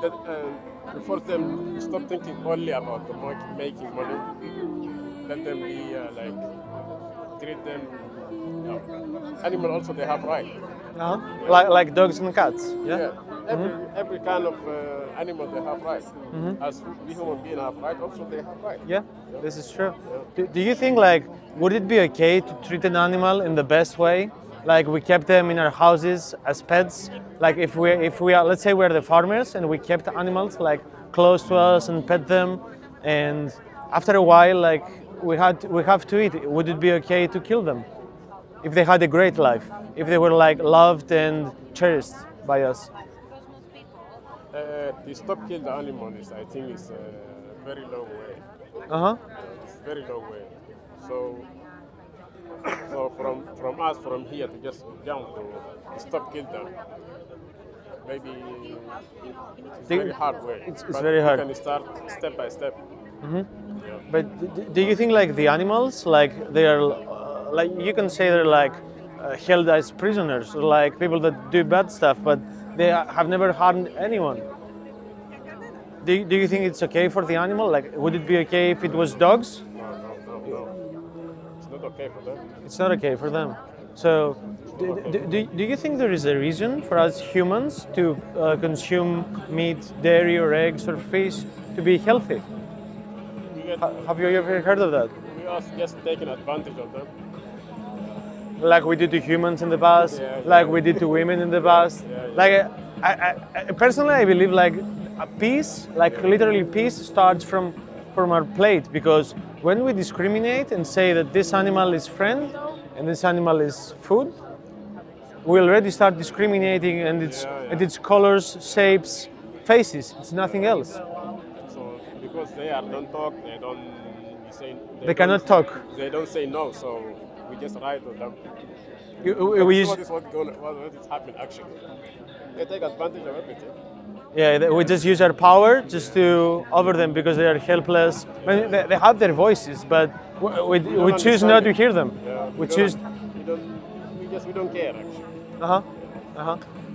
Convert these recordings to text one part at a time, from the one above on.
that, before them stop thinking only about the making money. Let them be like treat them. Animal also they have right. Like dogs and cats. Yeah. Every kind of animal they have right. As we human beings have right, also they have right. Yeah, this is true. Do you think like would it be okay to treat an animal in the best way? Like we kept them in our houses as pets. Like if we are, let's say we're the farmers and we kept animals like close to us and pet them, and after a while like we have to eat. Would it be okay to kill them if they had a great life, if they were like loved and cherished by us? To stop kill the animals, I think is a very long way. It's very long way. So from us from here to just jump to stop kill them, maybe it's very hard way. It's very hard. You can start step by step. But do you think like the animals, like they are, like you can say they're like held as prisoners, or like people that do bad stuff, but they have never harmed anyone? Do you think it's okay for the animal? Like, would it be okay if it was dogs? No. It's not okay for them. It's not okay for them. So, do you think there is a reason for us humans to consume meat, dairy, or eggs or fish to be healthy? Have you ever heard of that? We are just taking advantage of them. Like we did to humans in the past, like we did to women in the past. Like, I personally, I believe like a peace, like literally peace, starts from our plate, because when we discriminate and say that this animal is friend and this animal is food, we already start discriminating, and it's colors, shapes, faces. It's nothing else. So because they don't talk, they don't say. They cannot talk. They don't say no, so we just write to them. What is happening actually? They take advantage of everything. Yeah, we just use our power just to over them because they are helpless. I mean, they have their voices, but we choose not to hear them. We don't care actually.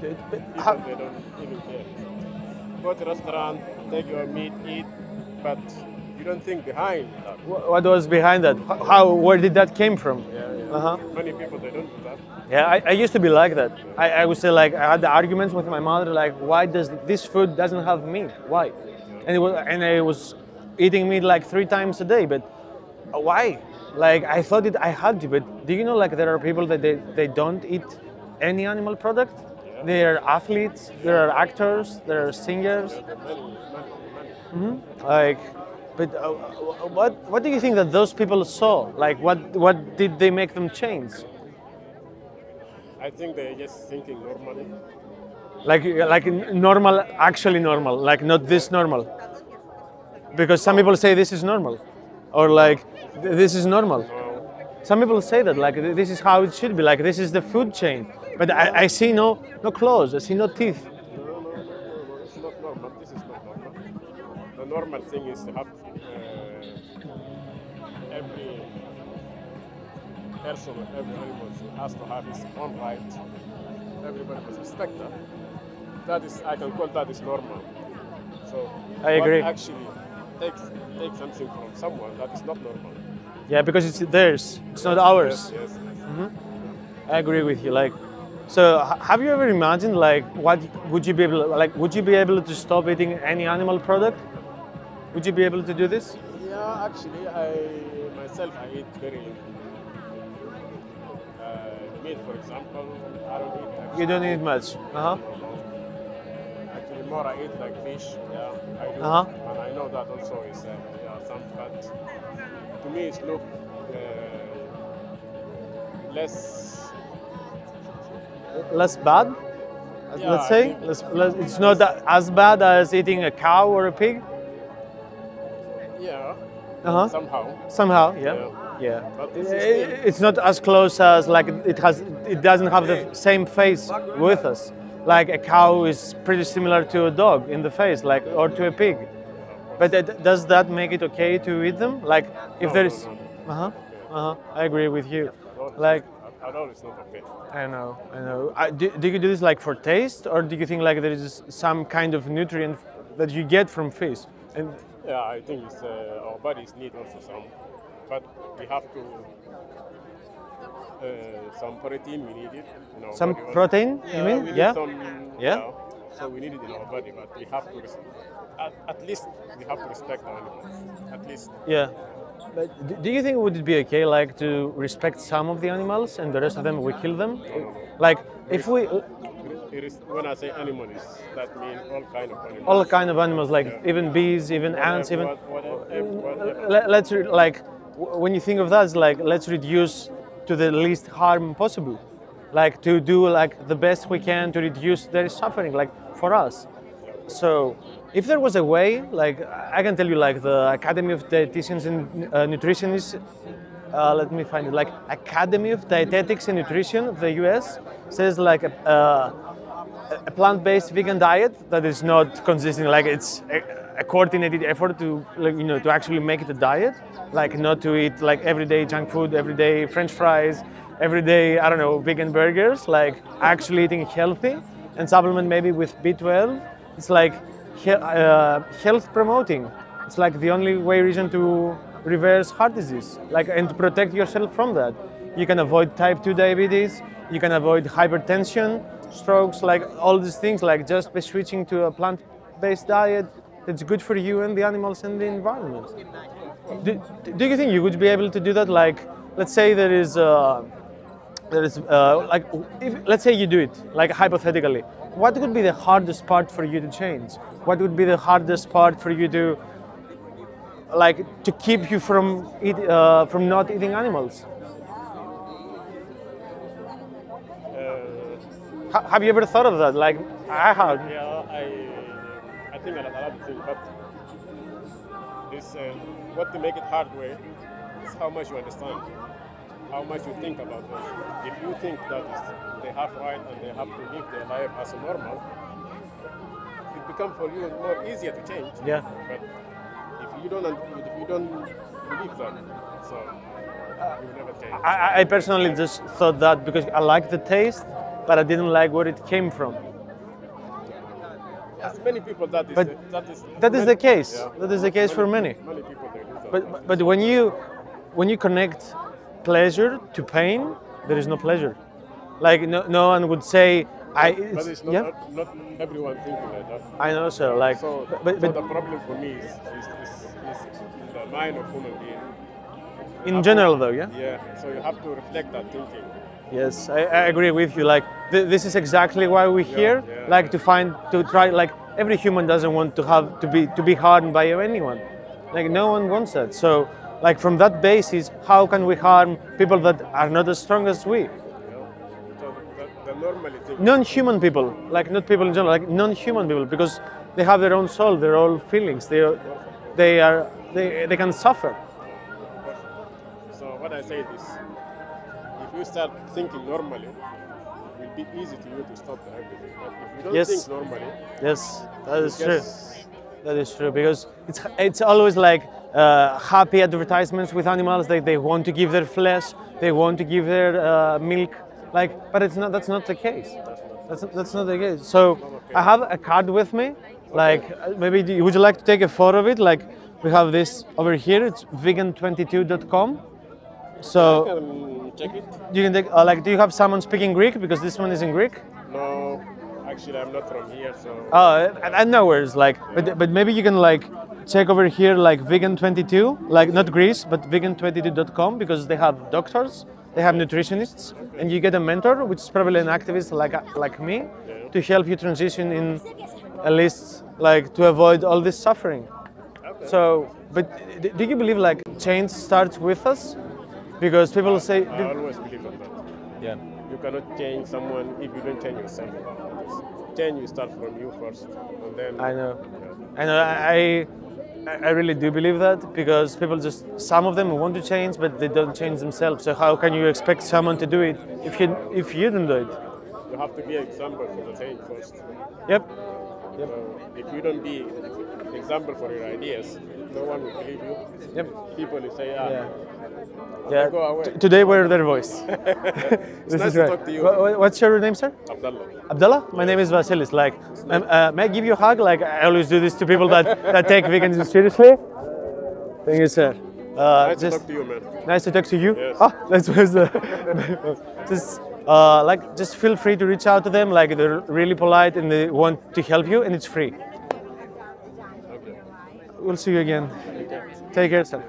They don't even care. Go to restaurant, take your meat, eat, but you don't think behind that. What was behind that? Where did that came from? Many people they don't do that. Yeah, I used to be like that. I would say like I had the arguments with my mother like, why does this food doesn't have meat? Why? And I was eating meat like 3 times a day, but why? Like I thought I had to, but do you know like there are people that they don't eat any animal product? They are athletes, there are actors, there are singers. Like, but what do you think that those people saw? Like what did they make them change? I think they're just thinking normally. Like normal, actually normal, like not this normal. Because some people say this is normal, or like this is normal. Some people say that like this is how it should be, like this is the food chain. But I see no claws, I see no teeth. No, it's not normal. This is not normal. The normal thing is to have every person, every animal has to have his own right. Everybody must respect that. That is, I can call that is normal. So I agree. Actually, take something from someone that is not normal. Yeah, because it's theirs. It's not ours. Yes. I agree with you. Like, so have you ever imagined like what would you be able would you be able to stop eating any animal product? Would you be able to do this? Yeah, actually, I eat very meat, for example. I don't eat. Actually. You don't eat much. Actually, more I eat like fish. Yeah, I do. And I know that also is some fat. To me, it's look less bad. Let's say it's not as bad as eating a cow or a pig. Yeah. Somehow, yeah. But it's not as close as like it doesn't have the same face with us. Like a cow is pretty similar to a dog in the face, like, or to a pig. But does that make it okay to eat them? Like if there is, I agree with you. Like at all, it's not okay. I know. Do you do this like for taste, or do you think like there is some kind of nutrient that you get from fish. And Yeah, I think it's, our bodies need also some, but we have to some protein. We need it. In our some body also. protein, Yeah, you mean? we need Yeah. some, Yeah. so we need it in our body, but we have to at least we have to respect the animals. At least. Yeah. But do you think would it be okay, like, to respect some of the animals and the rest of them we kill them? Like, if we It is, when I say animals, that means all kind of animals. all kind of animals, like even bees, even ants, even. Whatever. Let's like when you think of that, it's like let's reduce to the least harm possible, like to do like the best we can to reduce their suffering, like for us. So if there was a way, like I can tell you, like the Academy of Dietitians and Nutritionists, let me find it, like Academy of Dietetics and Nutrition of the US says like a plant-based vegan diet that is not consisting, like it's a coordinated effort to, like, you know, to actually make it a diet, like not to eat like everyday junk food, everyday French fries, everyday, I don't know, vegan burgers, like actually eating healthy and supplement maybe with B12. It's like health promoting. It's like the only reason to reverse heart disease, like, and to protect yourself from that. You can avoid type 2 diabetes, you can avoid hypertension, strokes, like all these things, like just by switching to a plant-based diet that's good for you and the animals and the environment. Do you think you would be able to do that? Like, let's say like, let's say you do it, like hypothetically, what would be the hardest part for you to change? What would be the hardest part for you to, like, to keep you from not eating animals? Have you ever thought of that? Like, I have. Yeah, I think a lot of things, but this what to make it hard way is how much you understand, how much you think about this. If you think that they have right and they have to live their life as normal, it becomes for you more easier to change. Yeah. But if you don't believe that, so you will never change. I personally just thought that because I like the taste, but I didn't like where it came from. As many people that is the case. Yeah. That is the case for many. Many people they do that. But when you connect pleasure to pain, there is no pleasure. Like no one would say But it's not everyone thinking like that. I know, so like. So but the problem for me is the mind of human being. In general, though, yeah. Yeah. So you have to reflect that thinking. Yes, I agree with you. Like this is exactly why we're here. Yeah. Like to try. Like every human doesn't want to be harmed by anyone. Like no one wants that. So like from that basis, how can we harm people that are not as strong as we? Yeah. So the normally thing. Non-human people, like not people in general, like non-human people, because they have their own soul, their own feelings. They can suffer. So what I say is, if you start thinking normally, it will be easy to you to stop everything. But if you don't think normally, yes, that is true. That is true, because it's always like happy advertisements with animals. They want to give their flesh, they want to give their milk, like, but that's not the case. That's not the case. So I have a card with me. Like, maybe would you like to take a photo of it? Like, we have this over here. It's vegan22.com. So I can check it. you can take. Like, do you have someone speaking Greek? Because this one is in Greek. No, actually, I'm not from here, so. Oh, I know where it's like, but maybe you can like check over here, like vegan22, like not Greece, but vegan22.com, because they have doctors, they have nutritionists, and you get a mentor, which is probably an activist like me, to help you transition in at least like to avoid all this suffering. Okay. So, but do you believe like change starts with us? Because people say. I always believe in that. Yeah. You cannot change someone if you don't change yourself. Change you start from you first, and then. I know. Yeah. I know. I really do believe that, because people some of them want to change, but they don't change themselves. So how can you expect someone to do it if you don't do it? You have to be an example for the change first. Yep. So if you don't be an example for your ideas, no one will believe you. Yep. People will say, Yeah. go away. Today we're their voice. It's nice to talk to you. What's your name, sir? Abdullah. Abdullah? My name is Vasilis. Like, may I give you a hug? Like, I always do this to people that take veganism seriously. Thank you, sir. Nice to talk to you, man. Nice to talk to you. Yes. Oh, that's just feel free to reach out to them. Like, they're really polite and they want to help you, and it's free. Okay. We'll see you again. Take care, sir.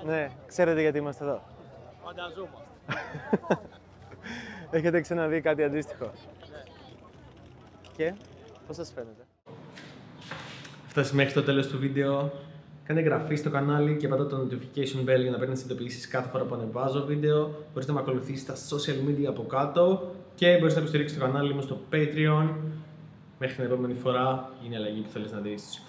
Ναι, ξέρετε γιατί είμαστε εδώ. Φανταζόμαστε. Έχετε ξαναδεί κάτι αντίστοιχο? Ναι. Και πώς σας φαίνεται? Φτάσει μέχρι το τέλος του βίντεο. Κάνε εγγραφή στο κανάλι και πατά το notification bell για να παίρνεις ειδοποιήσεις κάθε φορά που ανεβάζω βίντεο. Μπορείς να με ακολουθήσεις στα social media από κάτω και μπορείς να υποστηρίξεις το κανάλι μου στο Patreon. Μέχρι την επόμενη φορά, είναι η αλλαγή που θέλεις να δεις.